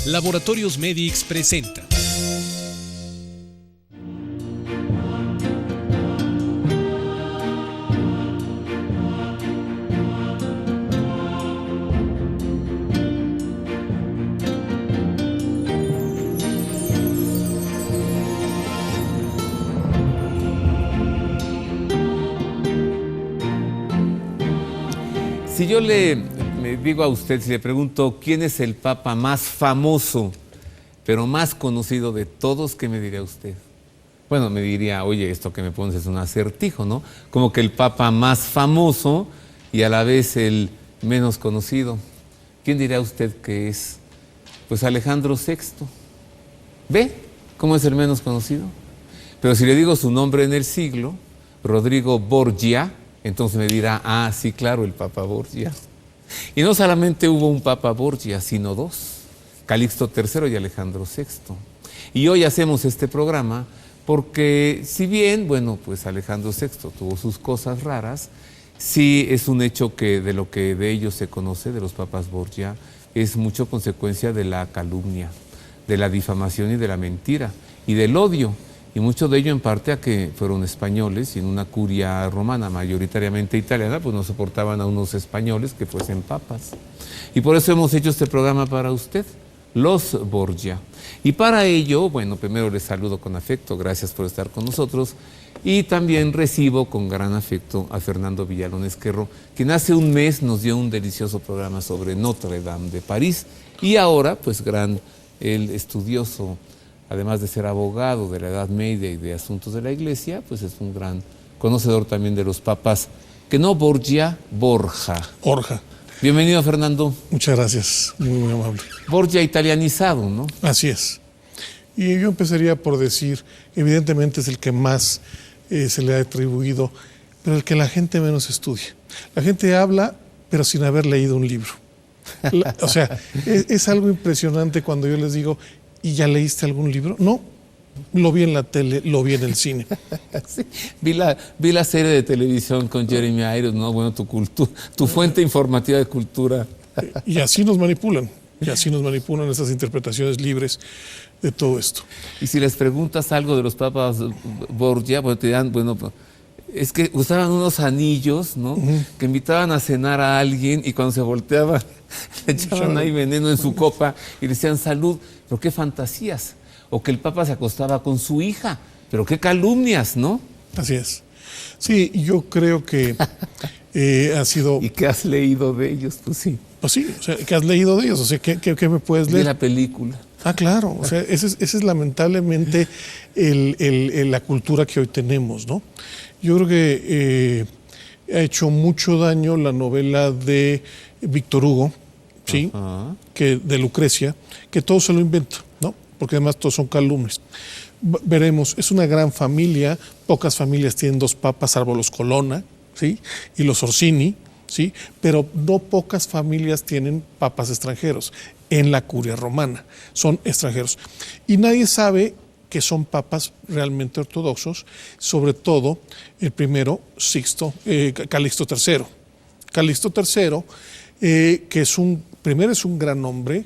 Laboratorios Medix presenta. Si yo le digo a usted, si le pregunto quién es el papa más famoso, pero más conocido de todos, ¿qué me diría usted? Bueno, me diría, oye, esto que me pones es un acertijo, ¿no? Como que el papa más famoso y a la vez el menos conocido. ¿Quién diría usted que es? Pues Alejandro VI. ¿Ve cómo es el menos conocido? Pero si le digo su nombre en el siglo, Rodrigo Borgia, entonces me dirá, ah, sí, claro, el Papa Borgia. Y no solamente hubo un Papa Borgia, sino dos, Calixto III y Alejandro VI. Y hoy hacemos este programa porque, si bien, bueno, pues Alejandro VI tuvo sus cosas raras, sí es un hecho que de lo que de ellos se conoce, de los papas Borgia, es mucho consecuencia de la calumnia, de la difamación y de la mentira, y del odio. Y mucho de ello en parte a que fueron españoles y en una curia romana mayoritariamente italiana, pues no soportaban a unos españoles que fuesen papas. Y por eso hemos hecho este programa para usted, los Borgia. Y para ello, bueno, primero les saludo con afecto, gracias por estar con nosotros. Y también recibo con gran afecto a Fernando Villalón Esquerro, quien hace un mes nos dio un delicioso programa sobre Notre Dame de París. Y ahora, pues el estudioso, además de ser abogado de la Edad Media y de asuntos de la Iglesia, pues es un gran conocedor también de los papas, que no Borgia, Borja. Borja. Bienvenido, Fernando. Muchas gracias, muy amable. Borgia italianizado, ¿no? Así es. Y yo empezaría por decir, evidentemente es el que más se le ha atribuido, pero el que la gente menos estudia. La gente habla, pero sin haber leído un libro. O sea, es algo impresionante cuando yo les digo, ¿y ya leíste algún libro? No, lo vi en la tele, lo vi en el cine. Sí, vi la serie de televisión con Jeremy Irons, ¿no? Bueno, tu fuente informativa de cultura. Y así nos manipulan, esas interpretaciones libres de todo esto. Y si les preguntas algo de los papas Borgia, pues te dirán, bueno, es que usaban unos anillos, ¿no? Que invitaban a cenar a alguien y cuando se volteaba le echaban ahí veneno en su copa y le decían salud. Pero qué fantasías. O que el Papa se acostaba con su hija. Pero qué calumnias, ¿no? Así es. Sí, yo creo que ha sido... ¿Y qué has leído de ellos? Pues sí. Pues sí, o sea, ¿qué has leído de ellos? O sea, ¿qué me puedes leer? De la película. Ah, claro. O sea, esa es lamentablemente la cultura que hoy tenemos, ¿no? Yo creo que ha hecho mucho daño la novela de Víctor Hugo, ¿sí? Que de Lucrecia, que todo se lo inventa, ¿no? Porque además todos son calumnias. Veremos, es una gran familia, pocas familias tienen dos papas, salvo los Colonna, ¿sí? Y los Orsini, ¿sí? Pero no pocas familias tienen papas extranjeros en la curia romana, son extranjeros. Y nadie sabe que son papas realmente ortodoxos, sobre todo el primero, Calixto III. Calixto III, que primero es un gran hombre,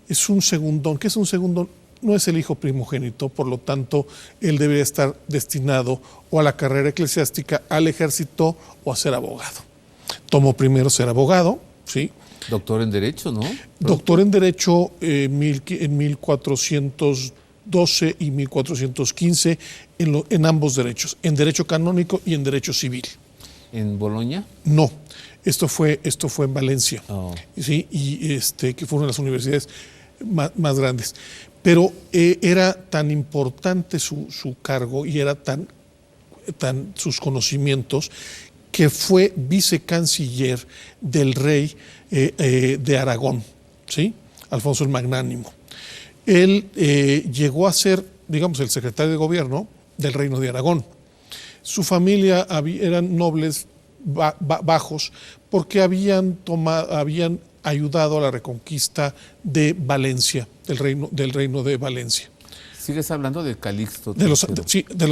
es un segundón. ¿Qué es un segundón? No es el hijo primogénito, por lo tanto, él debería estar destinado o a la carrera eclesiástica, al ejército o a ser abogado. Tomó primero ser abogado, ¿sí? Doctor en Derecho, ¿no? Doctor en Derecho en 1412 y 1415 en ambos derechos, en Derecho Canónico y en Derecho Civil. ¿En Bolonia? No. Esto fue en Valencia, ¿sí? Y que fue una de las universidades más grandes. Pero era tan importante su cargo y era tan sus conocimientos que fue vicecanciller del rey de Aragón, ¿sí? Alfonso el Magnánimo. Él llegó a ser, digamos, el secretario de gobierno del reino de Aragón. Su familia eran nobles bajos porque habían ayudado a la reconquista de Valencia, del reino de Valencia. Sigues hablando de Calixto. De los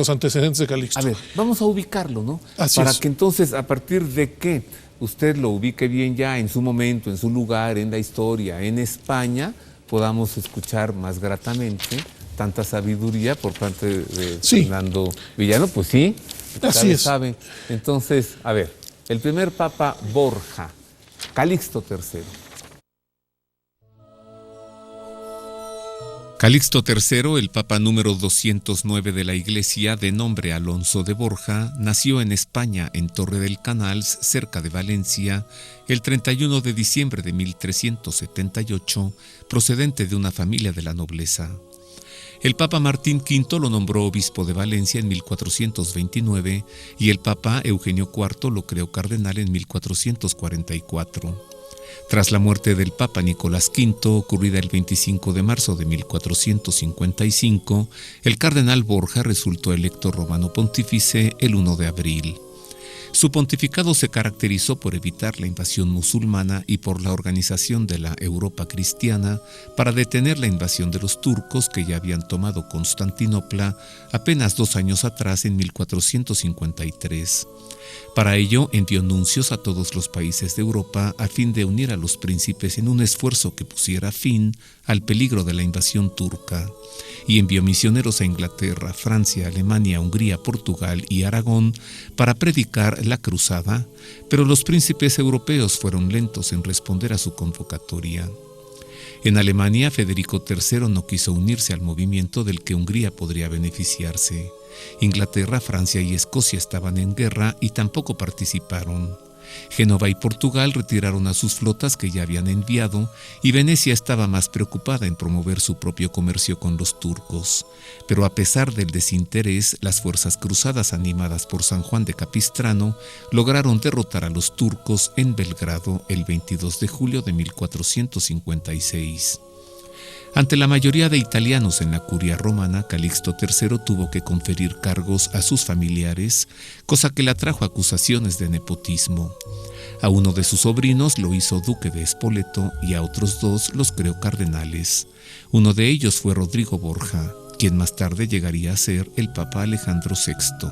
antecedentes de Calixto. A ver, vamos a ubicarlo, ¿no? Así Para es. que entonces, a partir de que usted lo ubique bien ya en su momento, en su lugar, en la historia, en España, podamos escuchar más gratamente tanta sabiduría por parte de Sí. Fernando Villano. Pues sí, Así es. sabe. Entonces, a ver, el primer papa Borja, Calixto III. Calixto III, el papa número 209 de la Iglesia, de nombre Alonso de Borja, nació en España, en Torre del Canals, cerca de Valencia, el 31 de diciembre de 1378, procedente de una familia de la nobleza. El papa Martín V lo nombró obispo de Valencia en 1429 y el papa Eugenio IV lo creó cardenal en 1444. Tras la muerte del papa Nicolás V, ocurrida el 25 de marzo de 1455, el cardenal Borja resultó electo romano pontífice el 1 de abril. Su pontificado se caracterizó por evitar la invasión musulmana y por la organización de la Europa cristiana para detener la invasión de los turcos que ya habían tomado Constantinopla apenas 2 años atrás, en 1453. Para ello envió nuncios a todos los países de Europa a fin de unir a los príncipes en un esfuerzo que pusiera fin al peligro de la invasión turca, y envió misioneros a Inglaterra, Francia, Alemania, Hungría, Portugal y Aragón para predicar la cruzada, pero los príncipes europeos fueron lentos en responder a su convocatoria. En Alemania, Federico III no quiso unirse al movimiento del que Hungría podría beneficiarse. Inglaterra, Francia y Escocia estaban en guerra y tampoco participaron. Génova y Portugal retiraron a sus flotas que ya habían enviado, y Venecia estaba más preocupada en promover su propio comercio con los turcos. Pero a pesar del desinterés, las fuerzas cruzadas animadas por San Juan de Capistrano lograron derrotar a los turcos en Belgrado el 22 de julio de 1456. Ante la mayoría de italianos en la curia romana, Calixto III tuvo que conferir cargos a sus familiares, cosa que le atrajo acusaciones de nepotismo. A uno de sus sobrinos lo hizo duque de Spoleto y a otros 2 los creó cardenales. Uno de ellos fue Rodrigo Borja, quien más tarde llegaría a ser el Papa Alejandro VI.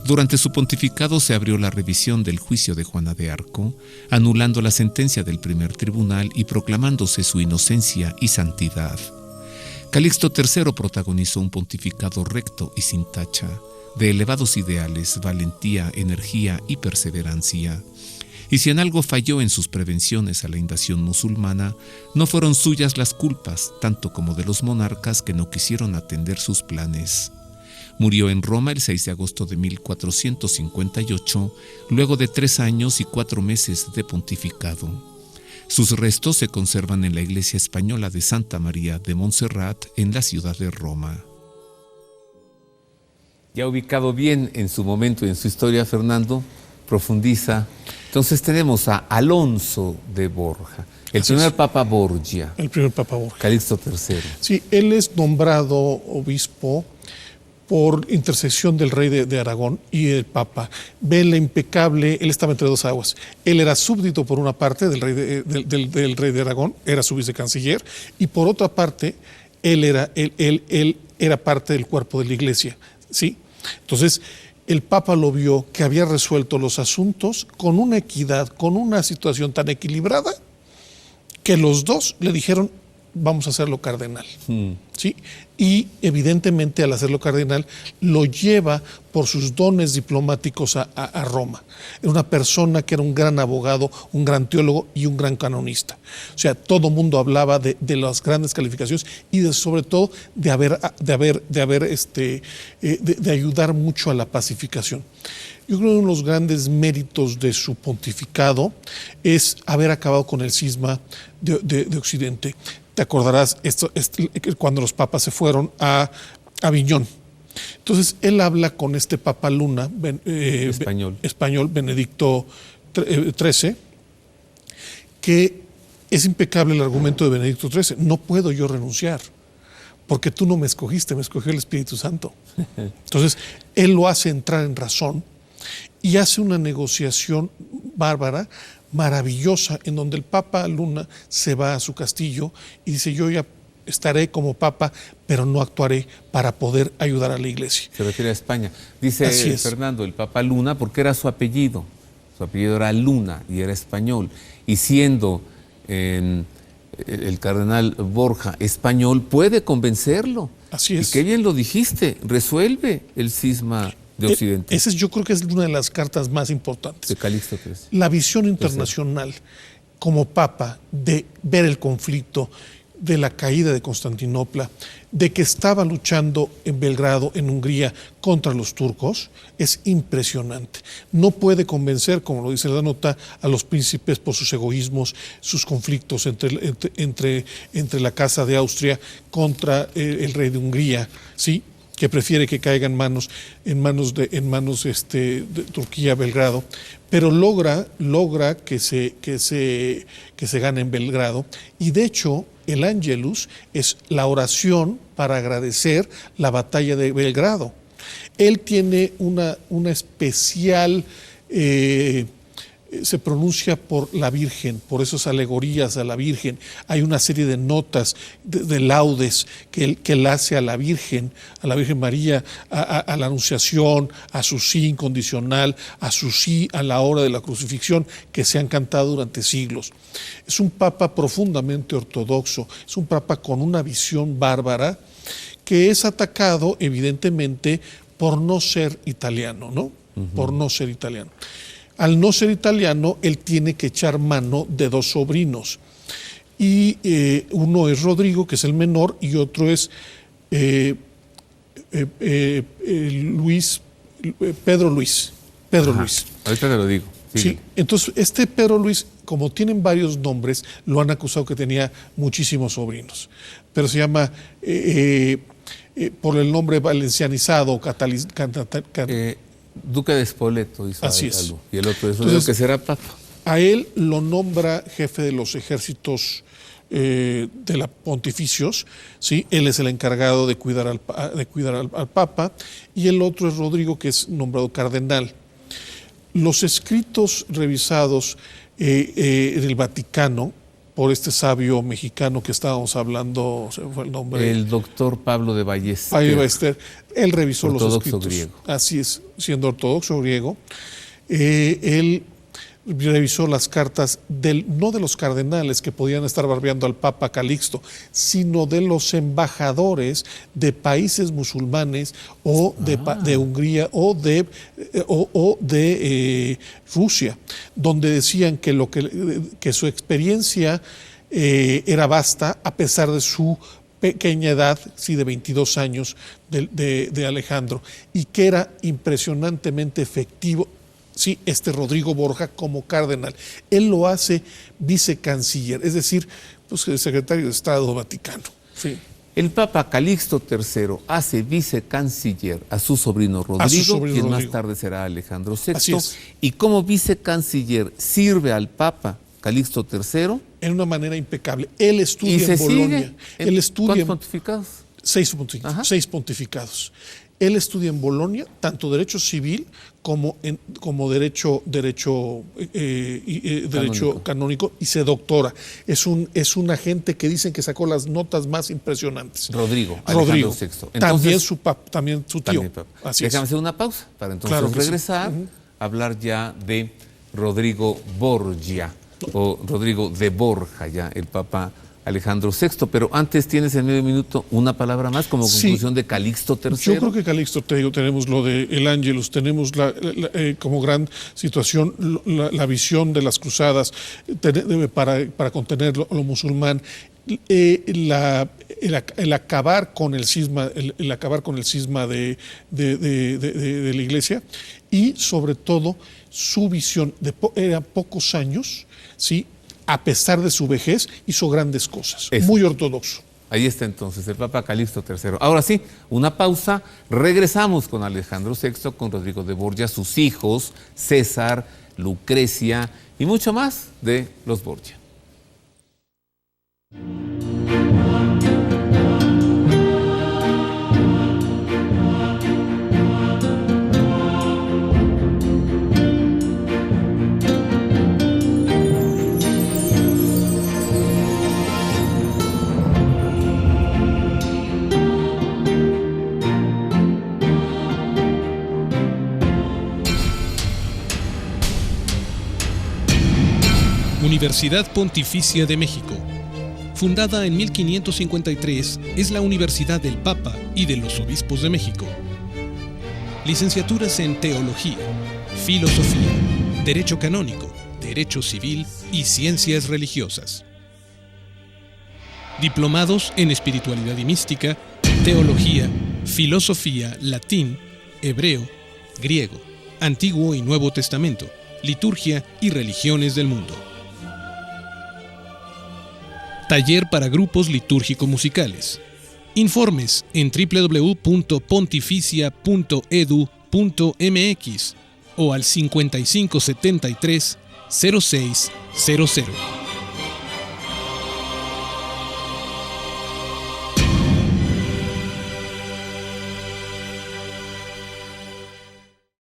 Durante su pontificado se abrió la revisión del juicio de Juana de Arco, anulando la sentencia del primer tribunal y proclamándose su inocencia y santidad. Calixto III protagonizó un pontificado recto y sin tacha, de elevados ideales, valentía, energía y perseverancia. Y si en algo falló en sus prevenciones a la invasión musulmana, no fueron suyas las culpas, tanto como de los monarcas que no quisieron atender sus planes. Murió en Roma el 6 de agosto de 1458, luego de 3 años y 4 meses de pontificado. Sus restos se conservan en la iglesia española de Santa María de Montserrat, en la ciudad de Roma. Ya ubicado bien en su momento y en su historia, Fernando, profundiza. Entonces tenemos a Alonso de Borja, el primer papa Borgia. El primer papa Borgia. Calixto III. Sí, él es nombrado obispo por intercesión del rey de Aragón y el papa. Ve la impecable, él estaba entre 2 aguas. Él era súbdito por una parte del rey de Aragón, era su vicecanciller, y por otra parte, él era parte del cuerpo de la iglesia, ¿sí? Entonces, el papa lo vio que había resuelto los asuntos con una equidad, con una situación tan equilibrada, que los 2 le dijeron: vamos a hacerlo cardenal. ¿Sí? Y evidentemente al hacerlo cardenal lo lleva por sus dones diplomáticos a Roma. Era una persona que era un gran abogado, un gran teólogo y un gran canonista. O sea, todo el mundo hablaba de las grandes calificaciones y sobre todo de ayudar mucho a la pacificación. Yo creo que uno de los grandes méritos de su pontificado es haber acabado con el cisma de Occidente. Te acordarás cuando los papas se fueron a Aviñón. Entonces él habla con este Papa Luna, español, Benedicto XIII, que es impecable el argumento de Benedicto XIII. No puedo yo renunciar, porque tú no me escogiste, me escogió el Espíritu Santo. Entonces él lo hace entrar en razón y hace una negociación bárbara, maravillosa, en donde el Papa Luna se va a su castillo y dice: yo ya estaré como papa, pero no actuaré para poder ayudar a la iglesia. Se refiere a España. Dice Fernando, el Papa Luna, porque era su apellido. Su apellido era Luna y era español. Y siendo el cardenal Borja, español, puede convencerlo. Así es. Y qué bien lo dijiste, resuelve el cisma de Occidente. Esa yo creo que es una de las cartas más importantes. De Calixto III. La visión internacional como papa de ver el conflicto, de la caída de Constantinopla, de que estaba luchando en Belgrado, en Hungría, contra los turcos, es impresionante. No puede convencer, como lo dice la nota, a los príncipes por sus egoísmos, sus conflictos entre la Casa de Austria contra el rey de Hungría, ¿sí?, que prefiere que caiga en manos de Turquía, Belgrado, pero logra que se gane en Belgrado. Y de hecho, el Ángelus es la oración para agradecer la batalla de Belgrado. Él tiene una especial se pronuncia por la Virgen, por esas alegorías a la Virgen. Hay una serie de notas, de laudes que él hace a la Virgen María, a la Anunciación, a su sí incondicional, a su sí a la hora de la crucifixión, que se han cantado durante siglos. Es un papa profundamente ortodoxo, es un papa con una visión bárbara, que es atacado evidentemente por no ser italiano, ¿no? Por no ser italiano. Al no ser italiano, él tiene que echar mano de dos sobrinos. Y uno es Rodrigo, que es el menor, y otro es Pedro Luis. Ahorita te lo digo. Sí, entonces Pedro Luis, como tienen varios nombres, lo han acusado que tenía muchísimos sobrinos. Pero se llama, por el nombre valencianizado, Duque de Spoleto hizo. Así es. Y el otro es Rodrigo, que será papa. A él lo nombra jefe de los ejércitos de la pontificios, ¿sí? Él es el encargado de cuidar al papa, y el otro es Rodrigo, que es nombrado cardenal. Los escritos revisados en el Vaticano por este sabio mexicano que estábamos hablando, se fue el nombre. El doctor Pablo de Ballester. Pablo de Ballester. Él revisó los escritos. Griego. Así es, siendo ortodoxo griego. Él revisó las cartas no de los cardenales que podían estar barbeando al Papa Calixto, sino de los embajadores de países musulmanes o de Hungría o de Rusia, donde decían que su experiencia era vasta a pesar de su pequeña edad, sí, de 22 años de Alejandro, y que era impresionantemente efectivo. Sí, Rodrigo Borja como cardenal. Él lo hace vicecanciller, es decir, pues el secretario de Estado Vaticano. Sí. El Papa Calixto III hace vicecanciller a su sobrino Rodrigo, quien más tarde será Alejandro VI. Así es. Y como vicecanciller sirve al Papa Calixto III en una manera impecable. Él estudia en Bolonia. ¿Cuántos pontificados? 6 pontificados. Él estudia en Bolonia tanto derecho civil como derecho canónico, y se doctora. Es un agente que dicen que sacó las notas más impresionantes. Rodrigo VI. Entonces, también su tío. Déjame hacer una pausa para entonces regresar a hablar ya de Rodrigo Borgia, o Rodrigo de Borja, ya el Papa Alejandro VI, pero antes tienes en medio minuto una palabra más como conclusión de Calixto III. Yo creo que Calixto, te digo, tenemos lo de el Ángelus, tenemos como gran situación la visión de las cruzadas para contener lo musulmán, el acabar con el cisma, de la Iglesia, y sobre todo su visión eran pocos años, ¿sí? A pesar de su vejez, hizo grandes cosas. Muy ortodoxo. Ahí está entonces el Papa Calixto III. Ahora sí, una pausa. Regresamos con Alejandro VI, con Rodrigo de Borgia, sus hijos, César, Lucrecia y mucho más de los Borgia. Universidad Pontificia de México. Fundada en 1553, es la Universidad del Papa y de los Obispos de México. Licenciaturas en Teología, Filosofía, Derecho Canónico, Derecho Civil y Ciencias Religiosas. Diplomados en Espiritualidad y Mística, Teología, Filosofía, Latín, Hebreo, Griego, Antiguo y Nuevo Testamento, Liturgia y Religiones del Mundo. Taller para grupos litúrgico-musicales. Informes en www.pontificia.edu.mx o al 5573 0600.